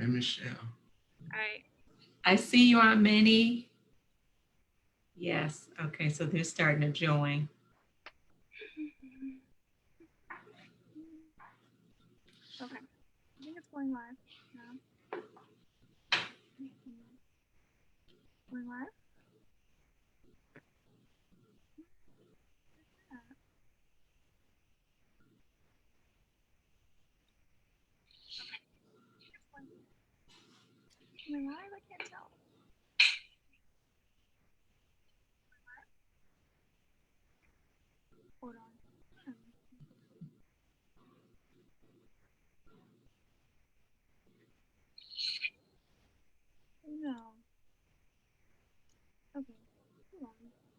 Hi, Michelle. All right. I see you on many. Yes. Okay. So they're starting to join. Okay. I think it's going live now. Going live? Going live? I can't tell. Hold on. No. Okay. Hold on.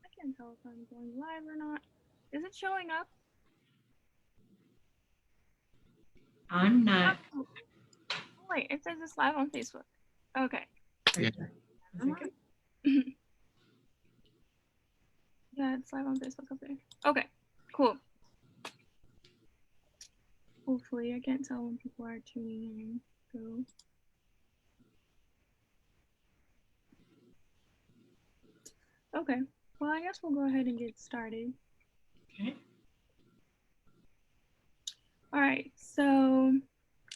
I can't tell if I'm going live or not. Is it showing up? I'm not. Oh, wait, it says it's live on Facebook. Okay. Yeah. Yeah, it's live on Facebook up there. Okay, cool. Hopefully, I can't tell when people are tuning in. So. Okay, well, I guess we'll go ahead and get started. Okay. All right, so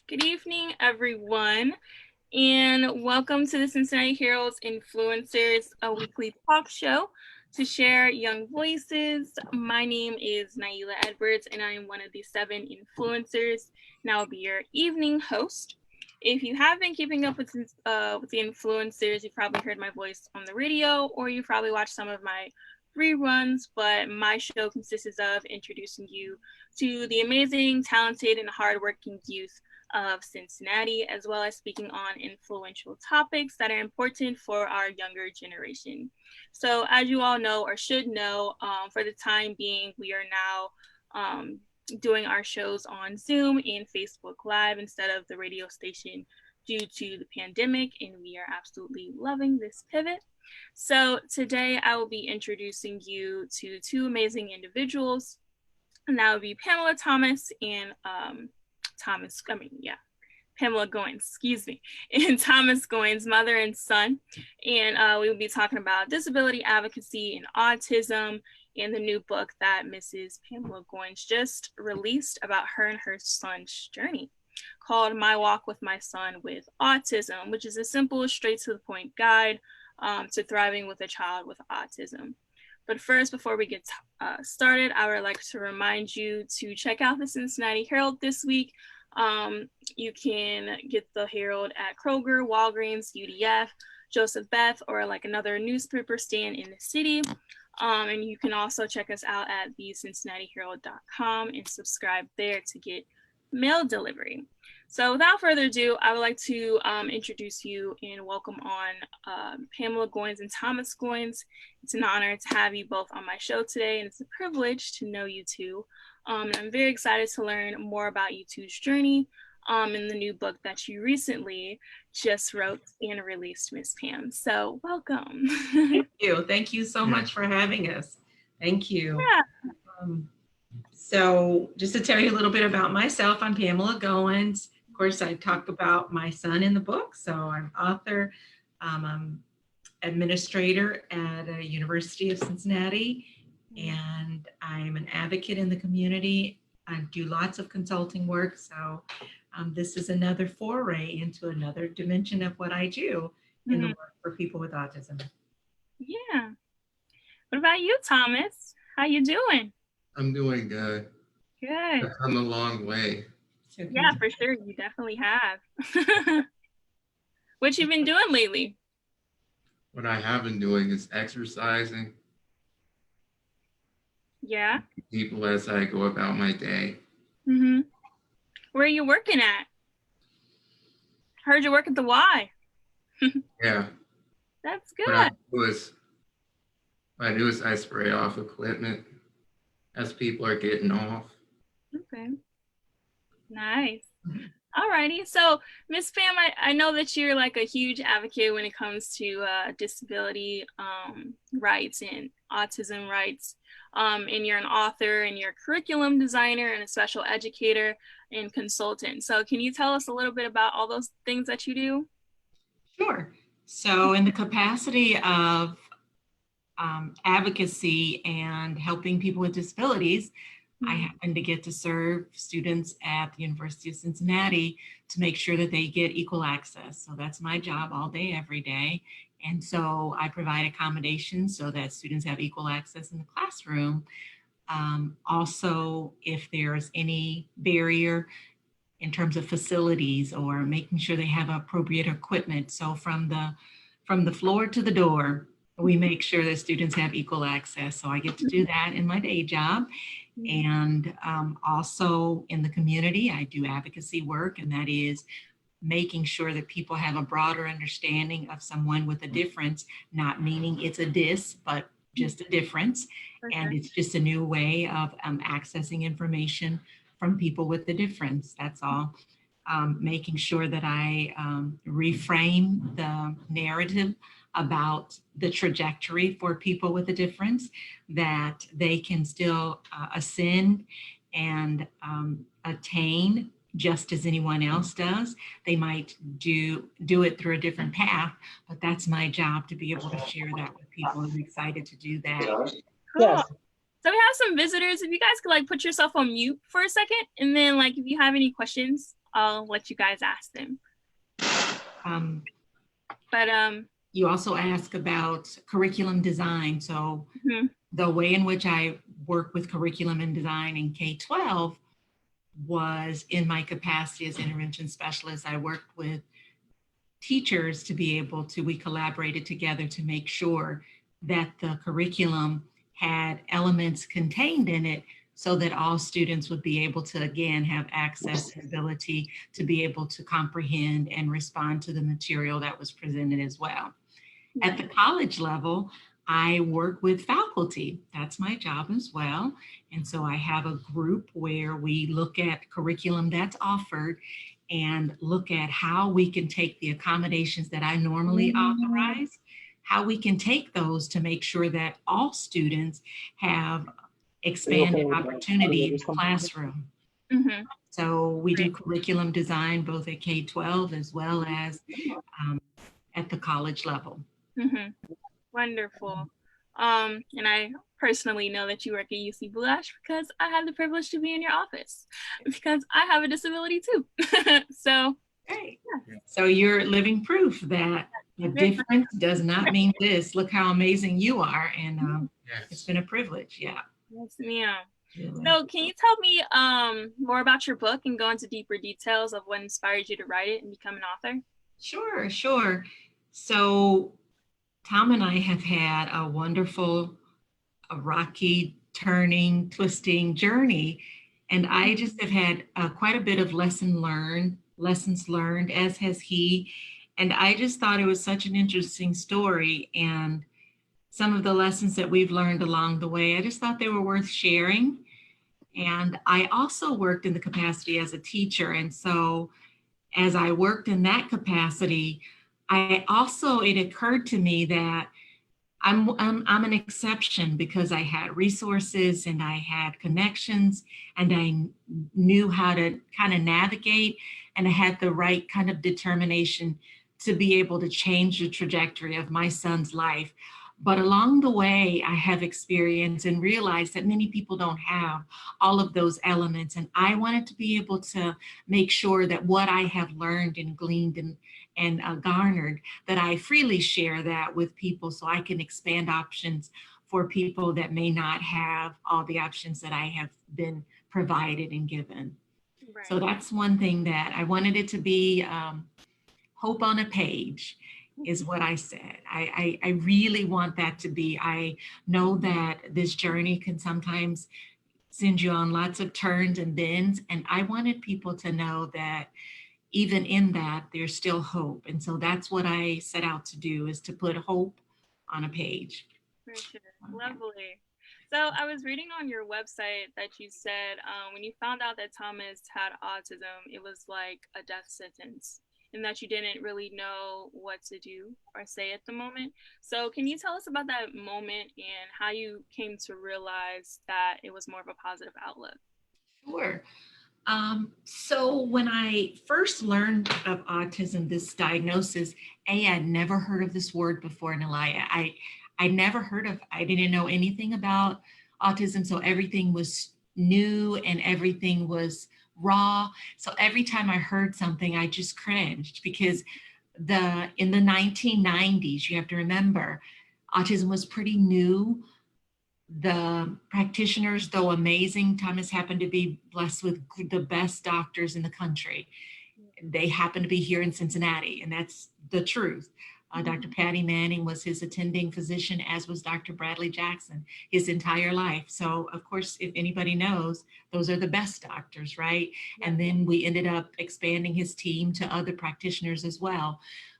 good evening, everyone, and welcome to the Cincinnati Herald's Influencers, a weekly talk show to share young voices. My name is Nailah Edwards, and I am one of the 7 influencers, and I'll be your evening host. If you have been keeping up with the influencers, you've probably heard my voice on the radio, or you've probably watched some of my reruns, but my show consists of introducing you to the amazing, talented, and hardworking youth of Cincinnati, as well as speaking on influential topics that are important for our younger generation. So as you all know or should know, for the time being, we are now doing our shows on Zoom and Facebook Live instead of the radio station due to the pandemic, and we are absolutely loving this pivot. So today I will be introducing you to 2 amazing individuals, and that would be Pamela Thomas and Pamela Goines, excuse me, and Thomas Goines, mother and son. And we will be talking about disability advocacy and autism and the new book that Mrs. Pamela Goines just released about her and her son's journey, called My Walk with My Son with Autism, which is a simple, straight to the point guide to thriving with a child with autism. But first, before we get started, I would like to remind you to check out the Cincinnati Herald this week. You can get the Herald at Kroger, Walgreens, UDF, Joseph Beth, or like another newspaper stand in the city. And you can also check us out at thecincinnatiherald.com and subscribe there to get mail delivery. So without further ado, I would like to introduce you and welcome on Pamela Goines and Thomas Goines. It's an honor to have you both on my show today, and it's a privilege to know you two. And I'm very excited to learn more about you two's journey in the new book that you recently just wrote and released, Miss Pam. So welcome. Thank you. Thank you so much for having us. Thank you. Yeah. So just to tell you a little bit about myself, I'm Pamela Goines. Of course, I talk about my son in the book. So I'm author, I'm administrator at a University of Cincinnati, and I'm an advocate in the community. I do lots of consulting work. So this is another foray into another dimension of what I do in the work for people with autism. Yeah. What about you, Thomas? How you doing? I'm doing good. Good. I've come a long way. Yeah, for sure. You definitely have. What you been doing lately? What I have been doing is exercising. Yeah. People as I go about my day. Mm-hmm. Where are you working at? Heard you work at the Y. Yeah. That's good. What I do is I spray off equipment as people are getting off. Okay. Nice. Alrighty. So, Miss Pam, I know that you're like a huge advocate when it comes to disability rights and autism rights. And you're an author and you're a curriculum designer and a special educator, and consultant. So can you tell us a little bit about all those things that you do? Sure. So in the capacity of advocacy and helping people with disabilities, I happen to get to serve students at the University of Cincinnati to make sure that they get equal access. So that's my job all day, every day. And so I provide accommodations so that students have equal access in the classroom. Also, if there's any barrier in terms of facilities or making sure they have appropriate equipment. So from the floor to the door, we make sure that students have equal access. So I get to do that in my day job. And also in the community, I do advocacy work, and that is making sure that people have a broader understanding of someone with a difference, not meaning it's a dis, but just a difference. And it's just a new way of accessing information from people with the difference, that's all. Making sure that I reframe the narrative about the trajectory for people with a difference, that they can still ascend and attain just as anyone else does. They might do it through a different path, but that's my job to be able to share that with people. I'm excited to do that. Cool. Yes. So we have some visitors. If you guys could like put yourself on mute for a second, and then like if you have any questions, I'll let you guys ask them. You also ask about curriculum design. So the way in which I work with curriculum and design in K-12 was in my capacity as intervention specialist. I worked with teachers to be able to, we collaborated together to make sure that the curriculum had elements contained in it so that all students would be able to, again, have access and ability to be able to comprehend and respond to the material that was presented as well. At the college level, I work with faculty. That's my job as well. And so I have a group where we look at curriculum that's offered and look at how we can take the accommodations that I normally authorize, how we can take those to make sure that all students have expanded opportunity in the classroom. So we do curriculum design both at K-12 as well as at the college level. Wonderful. And I personally know that you work at UC Blue Ash because I have the privilege to be in your office because I have a disability too. So, great. Yeah. So you're living proof that the difference does not mean this. Look how amazing you are. And it's been a privilege. Yeah. Yes, ma'am. Really. So can you tell me more about your book and go into deeper details of what inspired you to write it and become an author? Sure. So Tom and I have had a wonderful, rocky, turning, twisting journey. And I just have had quite a bit of lessons learned, as has he. And I just thought it was such an interesting story. And some of the lessons that we've learned along the way, I just thought they were worth sharing. And I also worked in the capacity as a teacher. And so as I worked in that capacity, it occurred to me that I'm an exception because I had resources and I had connections and I knew how to kind of navigate, and I had the right kind of determination to be able to change the trajectory of my son's life. But along the way, I have experienced and realized that many people don't have all of those elements. And I wanted to be able to make sure that what I have learned and gleaned and garnered, that I freely share that with people so I can expand options for people that may not have all the options that I have been provided and given. Right. So that's one thing that I wanted it to be hope on a page. Is what I said. I really want that to be. I know that this journey can sometimes send you on lots of turns and bends, and I wanted people to know that even in that, there's still hope. And so that's what I set out to do, is to put hope on a page. For sure. Lovely. So I was reading on your website that you said when you found out that Thomas had autism, it was like a death sentence, and that you didn't really know what to do or say at the moment. So can you tell us about that moment and how you came to realize that it was more of a positive outlook? Sure. So when I first learned of autism, this diagnosis, I'd never heard of this word before, Nailah. I never heard of, I didn't know anything about autism. So everything was new and everything was raw. So every time I heard something, I just cringed because in the 1990s, you have to remember, autism was pretty new. The practitioners, though amazing, Thomas happened to be blessed with the best doctors in the country. They happen to be here in Cincinnati, and that's the truth. Dr. Patty Manning was his attending physician, as was Dr. Bradley Jackson, his entire life. So, of course, if anybody knows, those are the best doctors, right? And then we ended up expanding his team to other practitioners as well.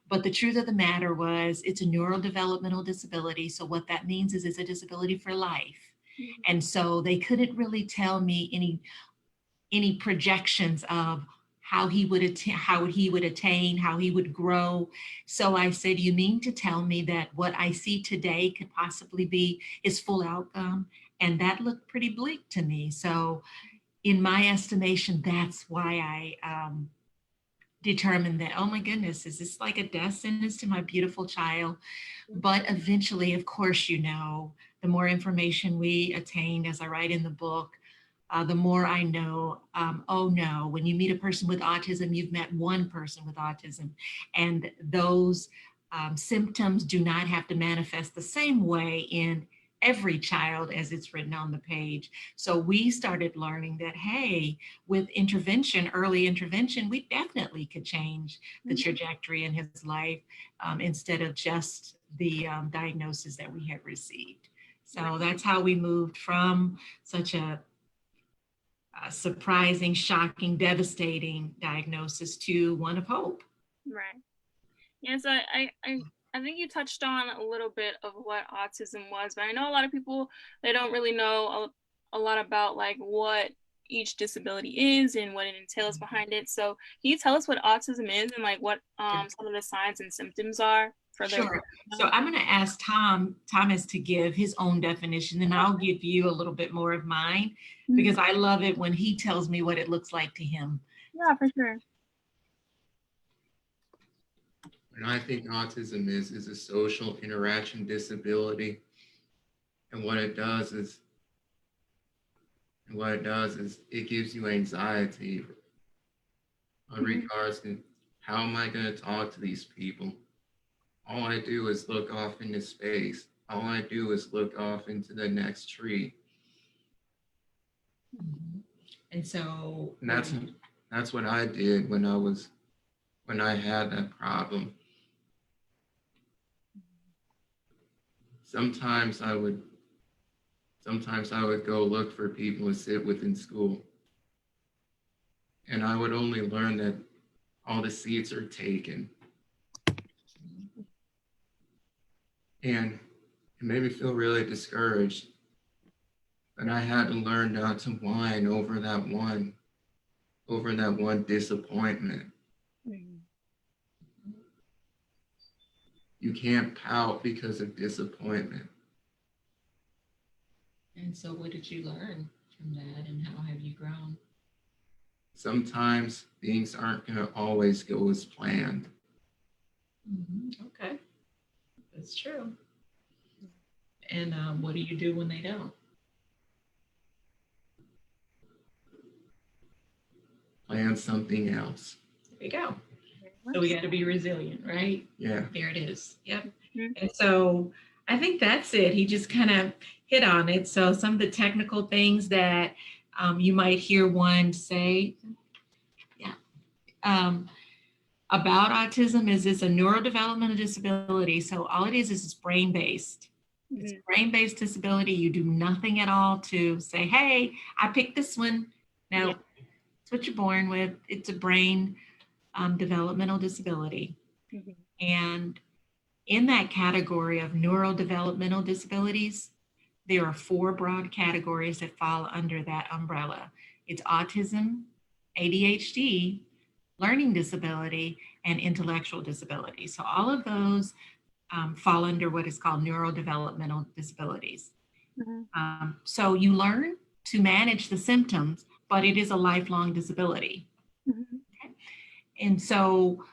But the truth of the matter was, it's a neurodevelopmental disability. So what that means is it's a disability for life. And so they couldn't really tell me any projections of how he would attain, how he would grow. So I said, you mean to tell me that what I see today could possibly be his full outcome? And that looked pretty bleak to me. So in my estimation, that's why I determined that, oh my goodness, is this like a death sentence to my beautiful child? But eventually, of course, the more information we attained, as I write in the book, the more I know, oh no, when you meet a person with autism, you've met one person with autism. And those symptoms do not have to manifest the same way in every child as it's written on the page. So we started learning that, hey, with intervention, early intervention, we definitely could change the trajectory in his life instead of just the diagnosis that we had received. So that's how we moved from such a surprising, shocking, devastating diagnosis to one of hope. Right. Yes, I think you touched on a little bit of what autism was, but I know a lot of people, they don't really know a lot about like what each disability is and what it entails behind it. So can you tell us what autism is and like what some of the signs and symptoms are for the— Sure. So I'm going to ask Thomas to give his own definition, and I'll give you a little bit more of mine because I love it when he tells me what it looks like to him. Yeah, for sure. And I think autism is a social interaction disability. And what it does is it gives you anxiety in regards to how am I going to talk to these people? All I do is look off into space. All I do is look off into the next tree. And so And that's what I did when I had that problem. Sometimes I would go look for people to sit with in school. And I would only learn that all the seats are taken. And it made me feel really discouraged. And I had to learn not to whine over that one disappointment. You can't pout because of disappointment. And so what did you learn from that, and how have you grown? Sometimes things aren't going to always go as planned. Okay, that's true. And what do you do when they don't? Plan something else. There you go. So we got to be resilient, right? Yeah. There it is. Yep. And so I think that's it. He just kind of hit on it. So some of the technical things that you might hear one say, about autism is it's a neurodevelopmental disability. So all it is it's brain-based. It's a brain-based disability. You do nothing at all to say, hey, I picked this one. No, it's what you're born with. It's a brain developmental disability. And in that category of neurodevelopmental disabilities, there are 4 broad categories that fall under that umbrella. It's autism, ADHD, learning disability, and intellectual disability. So all of those fall under what is called neurodevelopmental disabilities. So you learn to manage the symptoms, but it is a lifelong disability. Mm-hmm. Okay? And so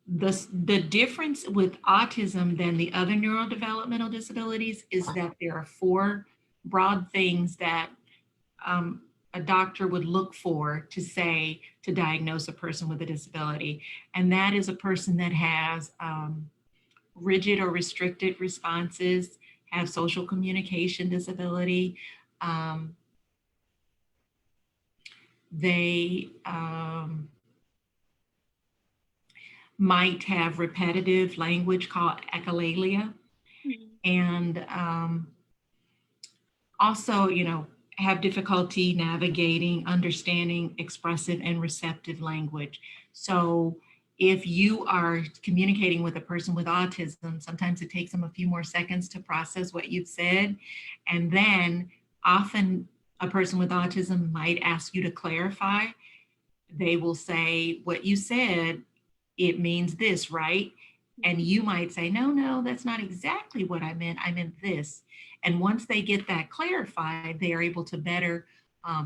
the difference with autism than the other neurodevelopmental disabilities is that there are 4 broad things that a doctor would look for to diagnose a person with a disability. And that is a person that has rigid or restricted responses, have social communication disability. They might have repetitive language called echolalia, and also, have difficulty navigating, understanding expressive and receptive language. So if you are communicating with a person with autism, sometimes it takes them a few more seconds to process what you've said. And then often a person with autism might ask you to clarify. They will say, what you said, it means this, right? And you might say, no, that's not exactly what I meant. I meant this. And once they get that clarified, they are able to better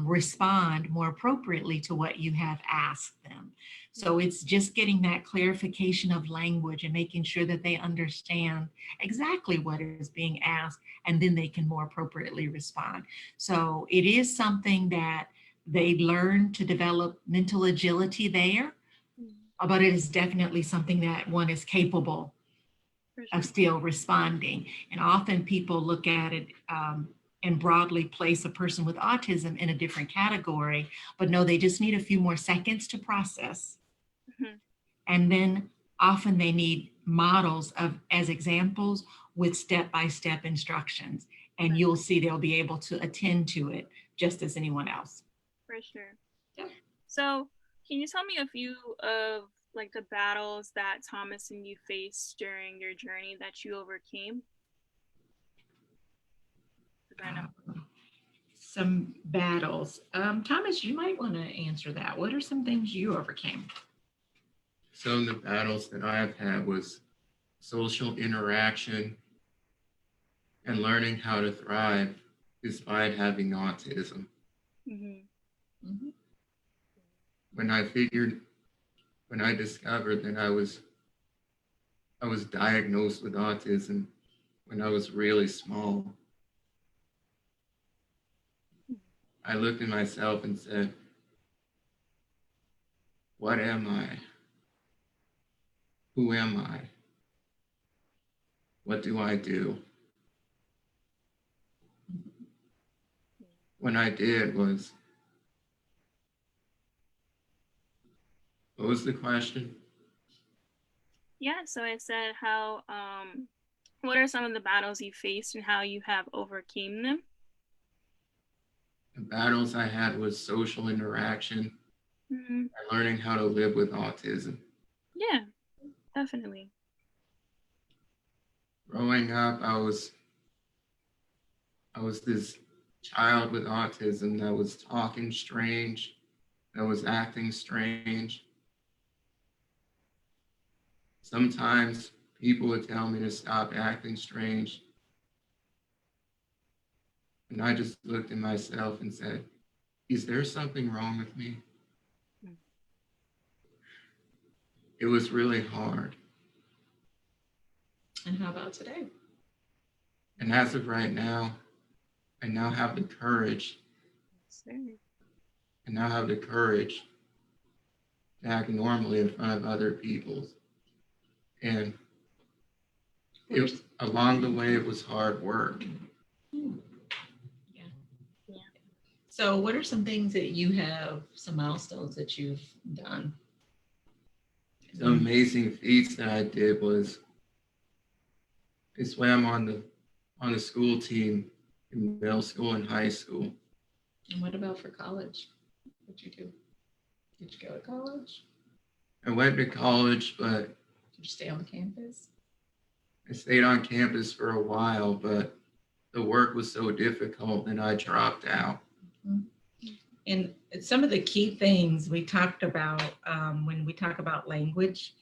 respond more appropriately to what you have asked them. So it's just getting that clarification of language and making sure that they understand exactly what is being asked, and then they can more appropriately respond. So it is something that they learn to develop mental agility there, but it is definitely something that one is capable of still responding. And often people look at it and broadly place a person with autism in a different category, but no, they just need a few more seconds to process. Mm-hmm. And then often they need models as examples with step-by-step instructions. And you'll see they'll be able to attend to it just as anyone else. For sure. Yeah. So can you tell me a few of like the battles that Thomas and you faced during your journey that you overcame? Some battles. Thomas, you might want to answer that. What are some things you overcame? Some of the battles that I've had was social interaction and learning how to thrive despite having autism. Mm-hmm. Mm-hmm. When I discovered that I was diagnosed with autism when I was really small, I looked at myself and said, what am I? Who am I? What do I do? What I did was, what was the question? Yeah, so I said what are some of the battles you faced and how you have overcame them? The battles I had was social interaction Mm-hmm. and learning how to live with autism. Yeah, definitely. Growing up, I was this child with autism that was talking strange, that was acting strange. Sometimes people would tell me to stop acting strange. And I just looked at myself and said, is there something wrong with me? It was really hard. And how about today? And as of right now, I now have the courage. I now have the courage to act normally in front of other people. And along the way, it was hard work. Yeah. So what are some things that you have, some milestones that you've done? The amazing feats that I did was I swam on the school team in middle school and high school. And what about for college? What'd you do? Did you go to college? I went to college, but did you stay on campus? I stayed on campus for a while, but the work was so difficult and I dropped out. Mm-hmm. And some of the key things we talked about when we talk about language,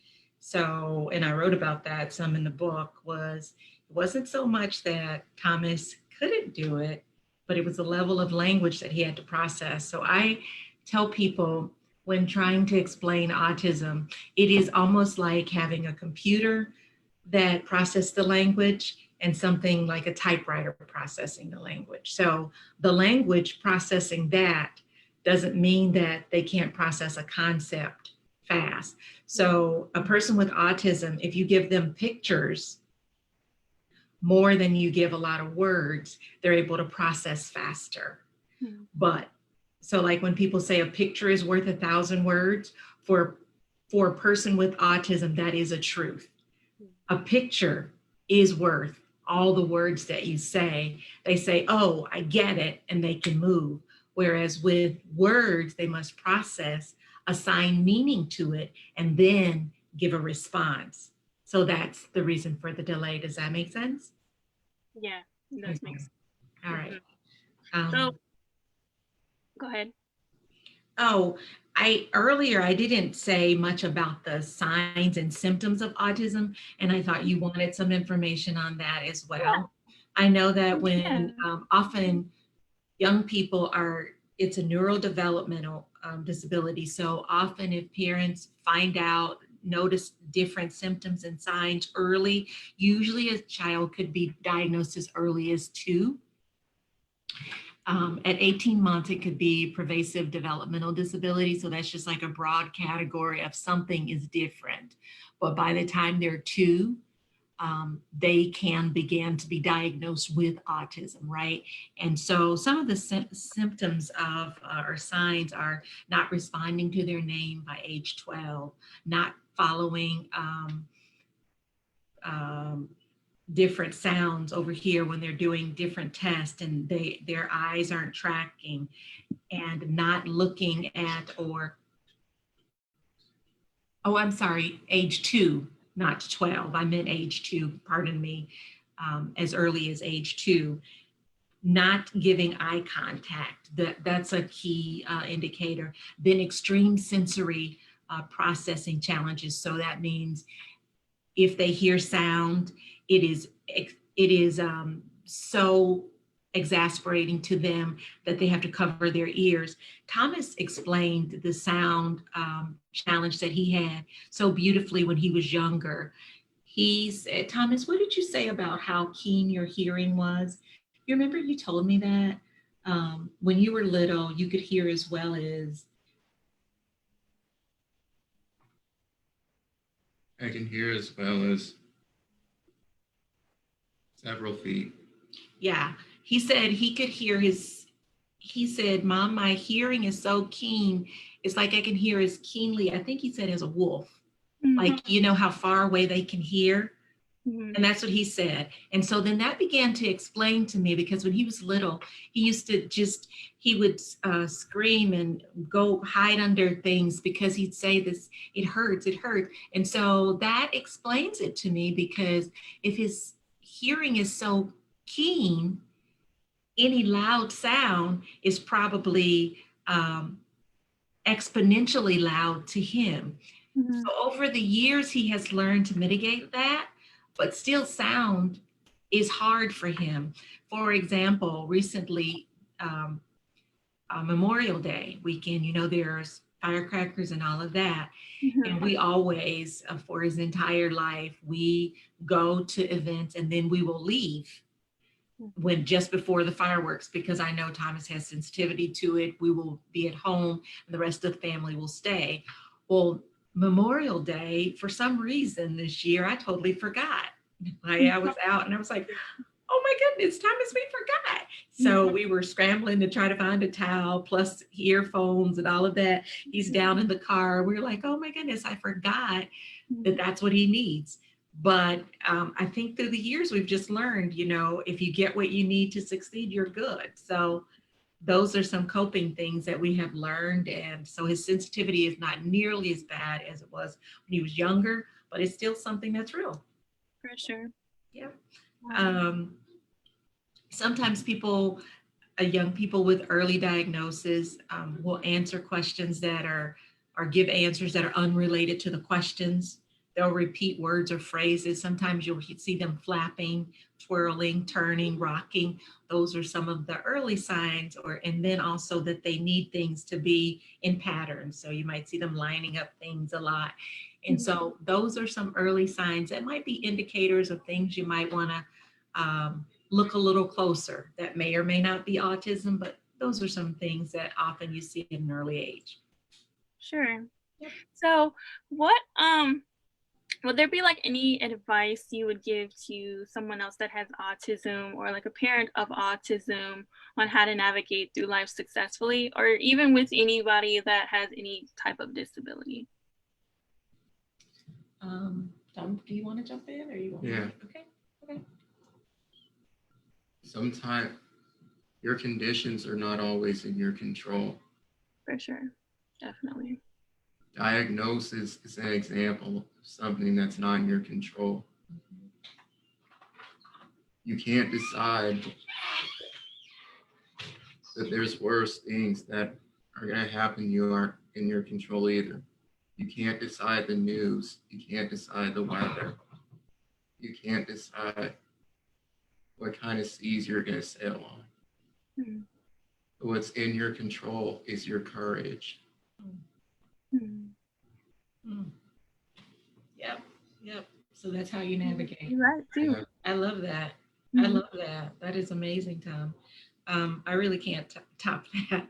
and I wrote about that some in the book, it wasn't so much that Thomas couldn't do it, but it was the level of language that he had to process. So I tell people when trying to explain autism, it is almost like having a computer that processes the language and something like a typewriter processing the language. So the language processing that doesn't mean that they can't process a concept fast. So a person with autism, if you give them pictures more than you give a lot of words, they're able to process faster. But so like when people say a picture is worth 1,000 words, for a person with autism, that is a truth. A picture is worth all the words that you say. They say, oh, I get it, and they can move. Whereas with words, they must process, assign meaning to it, and then give a response. So that's the reason for the delay. Does that make sense? Yeah, it does make sense. All right. So, go ahead. Oh, earlier I didn't say much about the signs and symptoms of autism, and I thought you wanted some information on that as well. Yeah. I know that when often young people it's a neurodevelopmental disability. So often if parents find out, notice different symptoms and signs early, usually a child could be diagnosed as early as 2. At 18 months, it could be pervasive developmental disability. So that's just like a broad category of something is different. But by the time they're 2, they can begin to be diagnosed with autism, right? And so some of the symptoms of or signs are not responding to their name by age 12, not following different sounds over here when they're doing different tests, and their eyes aren't tracking, and not looking at I'm sorry, age 2, not 12. I meant age 2, pardon me, as early as age 2. Not giving eye contact, that's a key indicator. Then extreme sensory processing challenges. So that means if they hear sound, it is so exasperating to them that they have to cover their ears. Thomas explained the sound challenge that he had so beautifully when he was younger. He said, Thomas, what did you say about how keen your hearing was? You remember you told me that when you were little, you could hear as well as... I can hear as well as several feet. Yeah, he said he could hear he said, Mom, my hearing is so keen. It's like I can hear as keenly, I think he said, as a wolf. Mm-hmm. Like, you know how far away they can hear? Mm-hmm. And that's what he said. And so then that began to explain to me, because when he was little, he used to he would scream and go hide under things because he'd say this, it hurts. And so that explains it to me, because if his hearing is so keen, any loud sound is probably exponentially loud to him. Mm-hmm. So over the years, he has learned to mitigate that, but still sound is hard for him. For example, recently, Memorial Day weekend, you know, there's firecrackers and all of that. Mm-hmm. And we always, for his entire life, we go to events and then we will leave when just before the fireworks, because I know Thomas has sensitivity to it. We will be at home and the rest of the family will stay. Well, Memorial Day, for some reason this year, I totally forgot. I was out and I was like, oh my goodness, Thomas, we forgot. So we were scrambling to try to find a towel plus earphones and all of that. He's down in the car. We were like, oh my goodness, I forgot that that's what he needs. But I think through the years, we've just learned, you know, if you get what you need to succeed, you're good. So those are some coping things that we have learned. And so his sensitivity is not nearly as bad as it was when he was younger, but it's still something that's real. For sure. Yeah. Sometimes young people with early diagnosis will answer questions that or give answers that are unrelated to the questions. they'll repeat words or phrases. Sometimes you'll see them flapping, twirling, turning, rocking. Those are some of the early signs. And then also that they need things to be in patterns. So you might see them lining up things a lot. And so those are some early signs that might be indicators of things you might want to look a little closer. That may or may not be autism, but those are some things that often you see in an early age. Sure. Yep. So would there be like any advice you would give to someone else that has autism, or like a parent of autism, on how to navigate through life successfully, or even with anybody that has any type of disability? Tom, do you want to jump in, or you want? Yeah. Okay. Sometimes your conditions are not always in your control. For sure, definitely. Diagnosis is an example of something that's not in your control. You can't decide that there's worse things that are going to happen you aren't in your control either. You can't decide the news. You can't decide the weather. You can't decide what kind of seas you're going to sail on. Mm-hmm. What's in your control is your courage. Mm-hmm. Yep. So that's how you navigate. Right, too. Yeah. I love that. Mm-hmm. I love that. That is amazing, Tom. I really can't top that.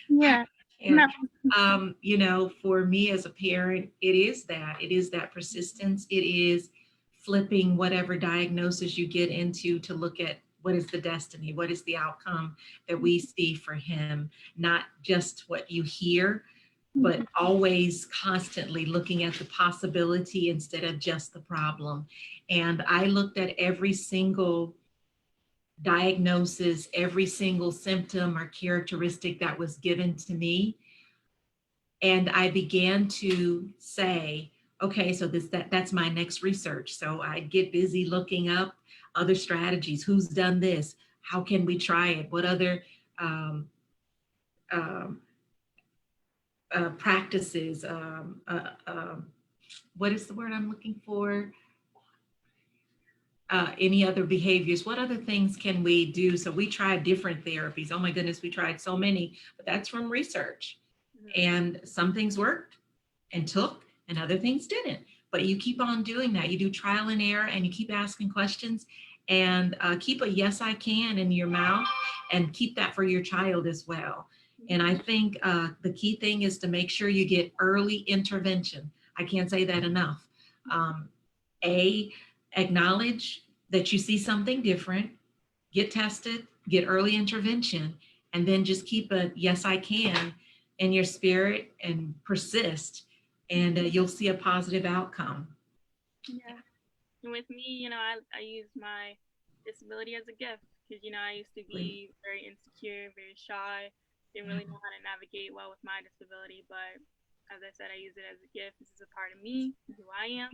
Yeah. You know, for me as a parent, it is that persistence. It is flipping whatever diagnosis you get into to look at what is the destiny, what is the outcome that we see for him, not just what you hear, but always constantly looking at the possibility instead of just the problem. And I looked at every single diagnosis, every single symptom or characteristic that was given to me. And I began to say, okay, so that's my next research. So I get busy looking up other strategies. Who's done this? How can we try it? What other practices? What is the word I'm looking for? Any other behaviors? What other things can we do? So we tried different therapies. Oh my goodness, we tried so many, but that's from research. And some things worked and took, and other things didn't. But you keep on doing that. You do trial and error, and you keep asking questions, and keep a yes, I can in your mouth, and keep that for your child as well. And I think the key thing is to make sure you get early intervention. I can't say that enough. Acknowledge that you see something different, get tested, get early intervention, and then just keep a yes, I can in your spirit and persist, and you'll see a positive outcome. Yeah. And with me, you know, I use my disability as a gift, because, you know, I used to be very insecure, very shy, didn't really know how to navigate well with my disability, but as I said, I use it as a gift. This is a part of me, who I am,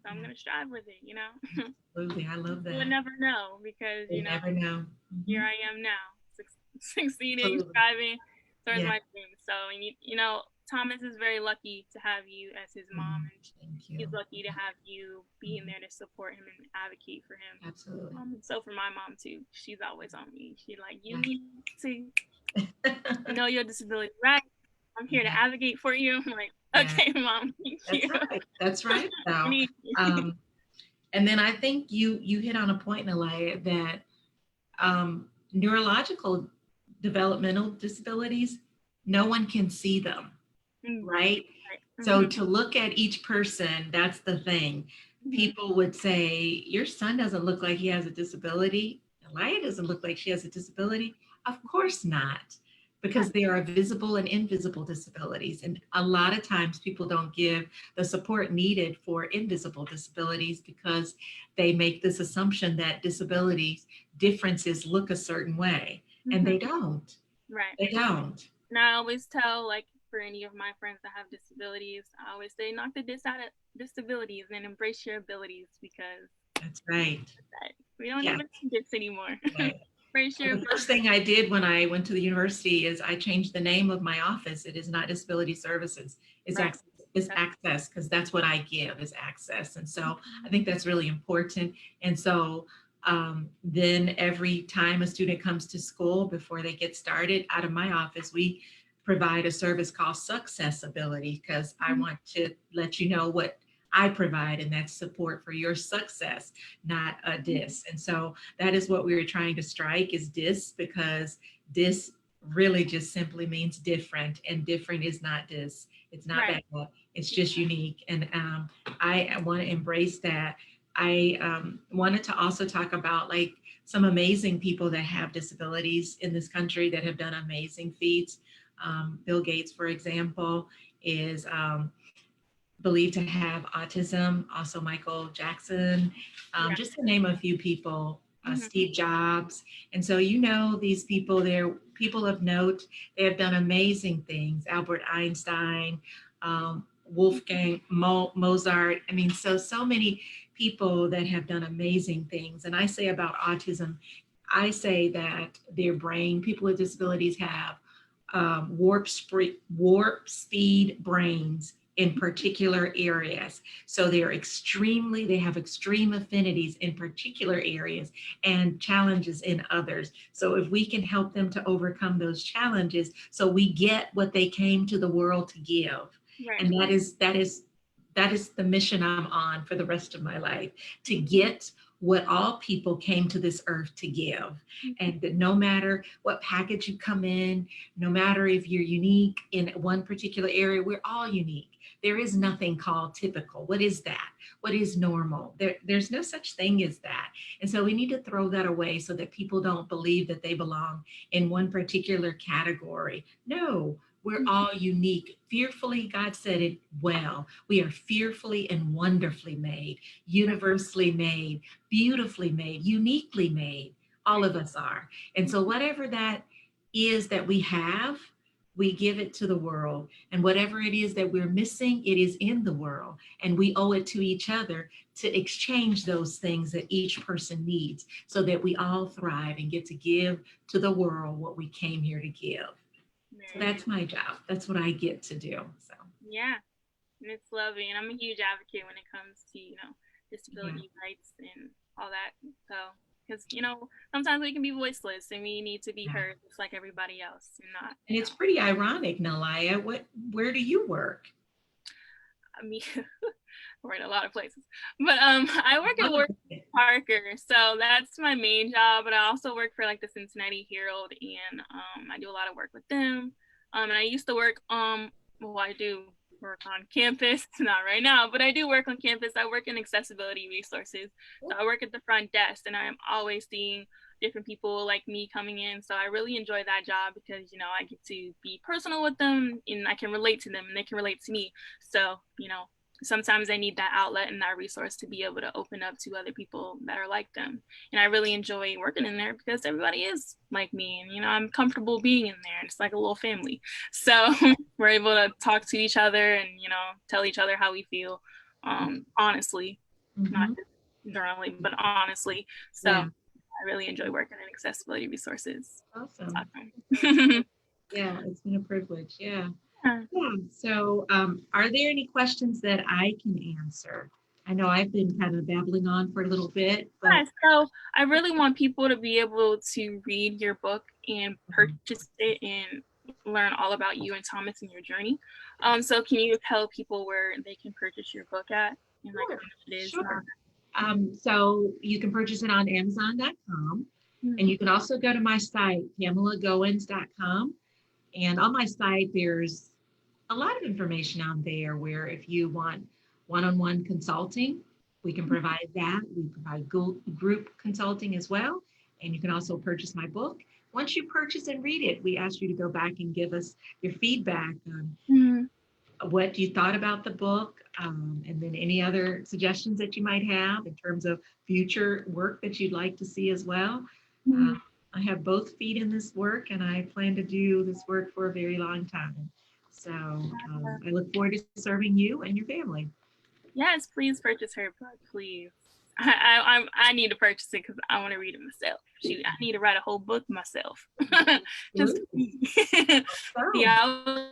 so I'm going to strive with it, you know? Absolutely, I love that. You would never know, because, you never know. Here I am now, succeeding, striving towards my dreams. So, you know, Thomas is very lucky to have you as his mom, and he's lucky to have you being there to support him and advocate for him. Absolutely. So for my mom too, she's always on me. She's like, you need to know your disability, right? I'm here to advocate for you. I'm like, okay, Mom, thank you. That's right. And then I think you hit on a point, Nailah, that neurological developmental disabilities, no one can see them, right? So to look at each person, that's the thing. People would say, your son doesn't look like he has a disability. Nailah doesn't look like she has a disability. Of course not, because there are visible and invisible disabilities. And a lot of times people don't give the support needed for invisible disabilities, because they make this assumption that disabilities, differences look a certain way, and they don't. Right. They don't. And I always tell, like, for any of my friends that have disabilities, I always say, knock the dis out of disabilities and embrace your abilities, because that's right. We don't even need this anymore. Right. The first thing I did when I went to the university is I changed the name of my office. It is not Disability Services. It's is access, because that's what I give, is access. And so I think that's really important. And so then every time a student comes to school, before they get started, out of my office, we provide a service called Successibility, because I want to let you know what I provide, and that's support for your success, not a dis. And so that is what we were trying to strike, is dis, because dis really just simply means different, and different is not dis. It's not Right. bad. It's just unique. And I want to embrace that. I wanted to also talk about like some amazing people that have disabilities in this country that have done amazing feats. Bill Gates, for example, is believed to have autism. Also Michael Jackson, just to name a few people, Steve Jobs. And so, you know, these people, they're people of note. They have done amazing things. Albert Einstein, Wolfgang Mozart. I mean, so many people that have done amazing things. And I say about autism, I say that their brain, people with disabilities have warp speed brains in particular areas. So they have extreme affinities in particular areas and challenges in others. So if we can help them to overcome those challenges, so we get what they came to the world to give. Right. And that is the mission I'm on for the rest of my life, to get what all people came to this earth to give. And that no matter what package you come in, no matter if you're unique in one particular area, we're all unique. There is nothing called typical. What is that? What is normal? There's no such thing as that. And so we need to throw that away so that people don't believe that they belong in one particular category. No, we're all unique. Fearfully, God said it well. We are fearfully and wonderfully made, universally made, beautifully made, uniquely made. All of us are. And so whatever that is that we have, we give it to the world. And whatever it is that we're missing, it is in the world. And we owe it to each other to exchange those things that each person needs, so that we all thrive and get to give to the world what we came here to give. So that's my job. That's what I get to do. So yeah, and it's lovely. And I'm a huge advocate when it comes to, you know, disability rights and all that. So, because, you know, sometimes we can be voiceless and we need to be heard just like everybody else. And it's pretty ironic, Nailah. Where do you work? I mean, we're in a lot of places, but I work at Warren Parker, so that's my main job. But I also work for like the Cincinnati Herald, and I do a lot of work with them. And I used to work well, I do work on campus, not right now, but I do work on campus. I work in accessibility resources. So I work at the front desk, and I'm always seeing different people like me coming in. So I really enjoy that job because, you know, I get to be personal with them and I can relate to them and they can relate to me. So, you know, sometimes I need that outlet and that resource to be able to open up to other people that are like them. And I really enjoy working in there because everybody is like me, and, you know, I'm comfortable being in there. It's like a little family. So we're able to talk to each other and, you know, tell each other how we feel, honestly, not just generally, but honestly. So I really enjoy working in accessibility resources. Awesome. Yeah, it's been a privilege. Yeah. So are there any questions that I can answer? I know I've been kind of babbling on for a little bit. But... Yeah, so I really want people to be able to read your book and purchase it and learn all about you and Thomas and your journey. So can you tell people where they can purchase your book at? And like how much it is? Sure. So you can purchase it on Amazon.com. And you can also go to my site, PamelaGoines.com. And on my site, there's a lot of information on there where if you want one-on-one consulting, we can provide that. We provide group consulting as well. And you can also purchase my book. Once you purchase and read it, we ask you to go back and give us your feedback on what you thought about the book, and then any other suggestions that you might have in terms of future work that you'd like to see as well. I have both feet in this work, and I plan to do this work for a very long time. So I look forward to serving you and your family. Yes, please purchase her book, please. I need to purchase it because I want to read it myself. Shoot, I need to write a whole book myself. Just yeah.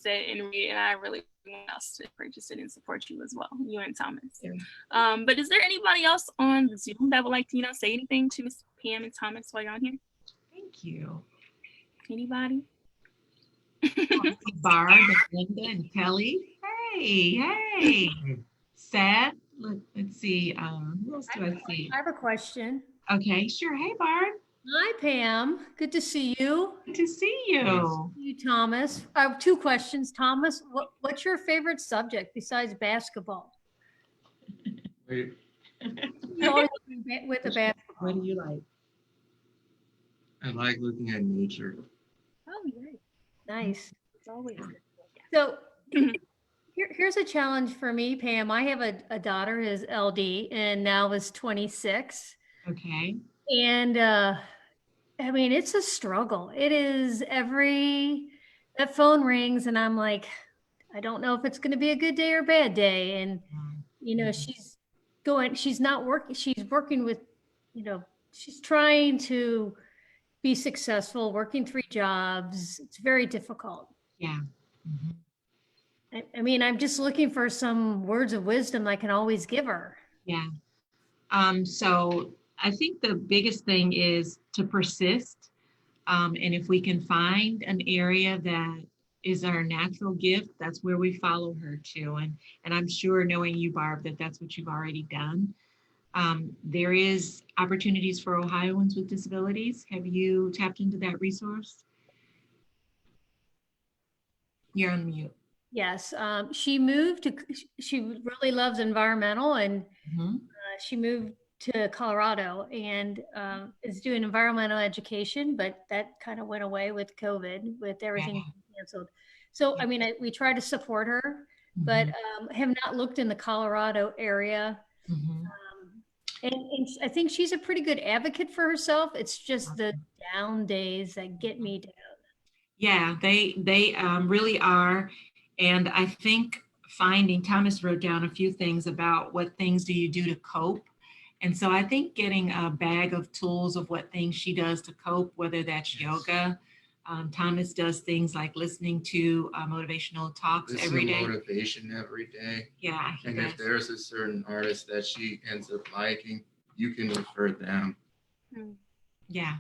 it and read it, and I really want us to purchase it and support you as well, you and Thomas. Yeah. But is there anybody else on Zoom that would like to, say anything to Miss Pam and Thomas while you're on here? Thank you. Anybody? Barb and Linda and Kelly. Hey. Seth. Let's see. Who else do I see? I have a question. Okay, sure. Hey, Barb. Hi, Pam. Good to see you. Good to see you. You, Thomas. I have two questions. Thomas, what's your favorite subject besides basketball? Wait, You always with the basketball. What do you like? I like looking at nature. Oh, yeah. Nice. It's always good. So here's a challenge for me, Pam. I have a daughter who's LD and now is 26. Okay. And I mean, it's a struggle. It is that phone rings and I'm like, I don't know if it's going to be a good day or bad day. And, she's not working. She's working with, she's trying to be successful, working 3 jobs. It's very difficult. Yeah. I mean, I'm just looking for some words of wisdom I can always give her. Yeah. So I think the biggest thing is to persist. And if we can find an area that is our natural gift, that's where we follow her to. And I'm sure, knowing you, Barb, that's what you've already done. There is opportunities for Ohioans with disabilities. Have you tapped into that resource? You're on mute. Yes, she really loves environmental, and she moved to Colorado and is doing environmental education, but that kind of went away with COVID, with everything canceled. So, I mean, we try to support her, but have not looked in the Colorado area. And I think she's a pretty good advocate for herself. It's just the down days that get me down. Yeah, they really are. And I think Thomas wrote down a few things about what things do you do to cope. And so I think getting a bag of tools of what things she does to cope, whether that's yoga. Thomas does things like listening to motivational talks every day. Motivation every day. Yeah. And if there's a certain artist that she ends up liking, you can refer them. Yeah,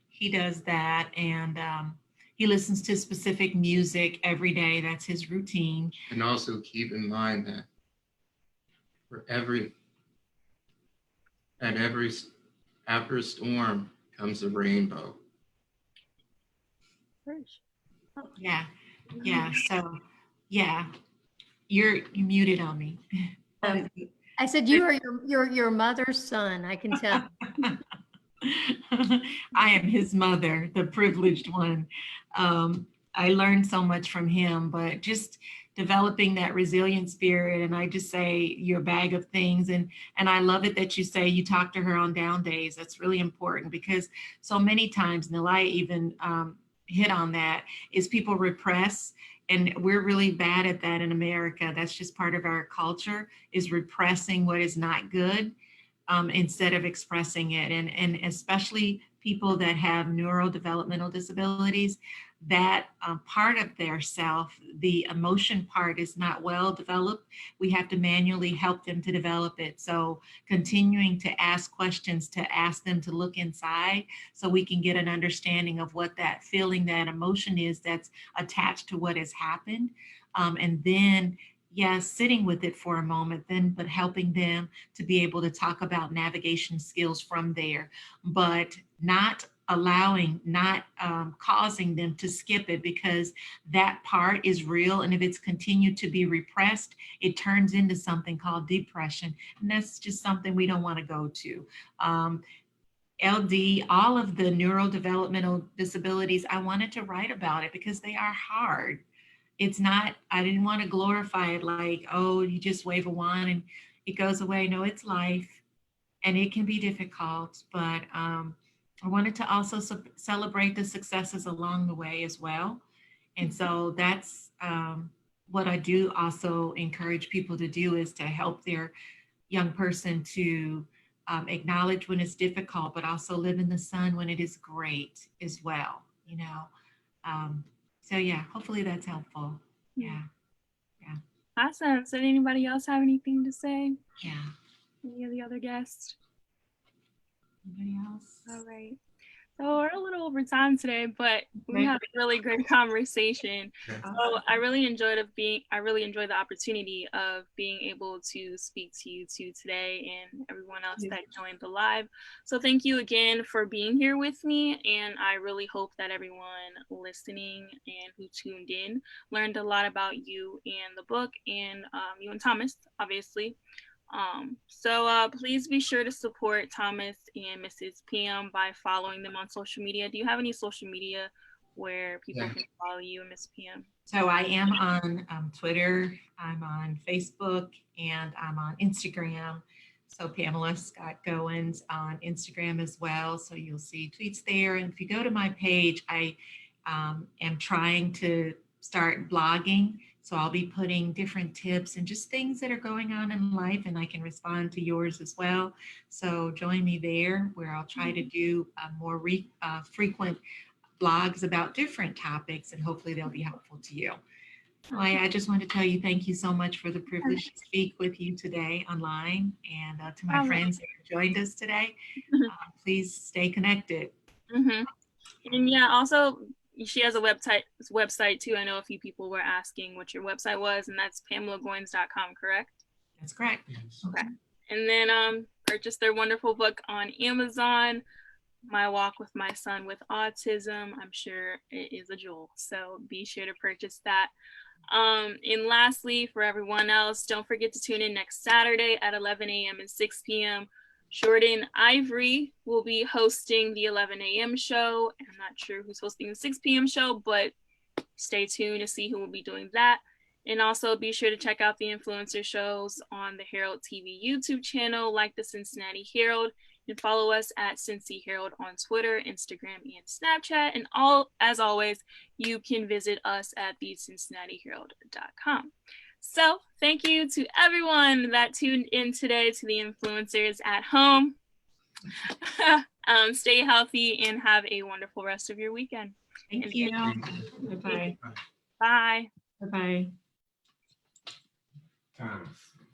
he does that. And he listens to specific music every day. That's his routine. And also keep in mind that after a storm comes a rainbow. Yeah. So, yeah, you muted on me. I said you are your mother's son. I can tell. I am his mother, the privileged one. I learned so much from him, but just developing that resilient spirit. And I just say your bag of things. And I love it that you say you talk to her on down days. That's really important, because so many times, Nailah even hit on that, is people repress. And we're really bad at that in America. That's just part of our culture, is repressing what is not good instead of expressing it. And especially people that have neurodevelopmental disabilities, that part of their self, the emotion part, is not well developed. We have to manually help them to develop it. So continuing to ask questions, to ask them to look inside so we can get an understanding of what that feeling, that emotion is that's attached to what has happened. And then, yes, sitting with it for a moment, but helping them to be able to talk about navigation skills from there, but not causing them to skip it, because that part is real. And if it's continued to be repressed, it turns into something called depression. And that's just something we don't want to go to. LD, all of the neurodevelopmental disabilities, I wanted to write about it because they are hard. It's not, I didn't want to glorify it like, oh, you just wave a wand and it goes away. No, it's life, and it can be difficult, but I wanted to also celebrate the successes along the way as well. And so that's what I do also encourage people to do, is to help their young person to acknowledge when it's difficult, but also live in the sun when it is great as well, So yeah, hopefully that's helpful. Yeah. Awesome. So did anybody else have anything to say? Yeah. Any of the other guests? Anybody else? All right. So we're a little over time today, but we had a really great conversation. So I really enjoyed the opportunity of being able to speak to you two today and everyone else that joined the live. So thank you again for being here with me. And I really hope that everyone listening and who tuned in learned a lot about you and the book and you and Thomas, obviously. So please be sure to support Thomas and Mrs. Pam by following them on social media. Do you have any social media where people can follow you and Miss Pam? So I am on Twitter, I'm on Facebook, and I'm on Instagram. So Pamela Scott-Goines on Instagram as well. So you'll see tweets there. And if you go to my page, I am trying to start blogging. So I'll be putting different tips and just things that are going on in life, and I can respond to yours as well. So join me there, where I'll try to do more frequent blogs about different topics, and hopefully they'll be helpful to you. So I just want to tell you thank you so much for the privilege to speak with you today online, and to my friends that have joined us today, please stay connected. And yeah, also she has a website too. I know a few people were asking what your website was, and that's PamelaGoines.com, correct? That's correct. Okay. And then purchase their wonderful book on Amazon, My Walk with My Son with Autism. I'm sure it is a jewel, so be sure to purchase that. And lastly, for everyone else, don't forget to tune in next Saturday at 11 a.m. and 6 p.m. Jordan Ivory will be hosting the 11 a.m. show. I'm not sure who's hosting the 6 p.m. show, but stay tuned to see who will be doing that. And also be sure to check out the influencer shows on the Herald TV YouTube channel, like the Cincinnati Herald, and follow us at Cincy Herald on Twitter, Instagram, and Snapchat. And as always, you can visit us at thecincinnatiherald.com. So thank you to everyone that tuned in today, to the influencers at home. Stay healthy and have a wonderful rest of your weekend. Thank you. Bye-bye. Bye. Bye-bye. Thomas.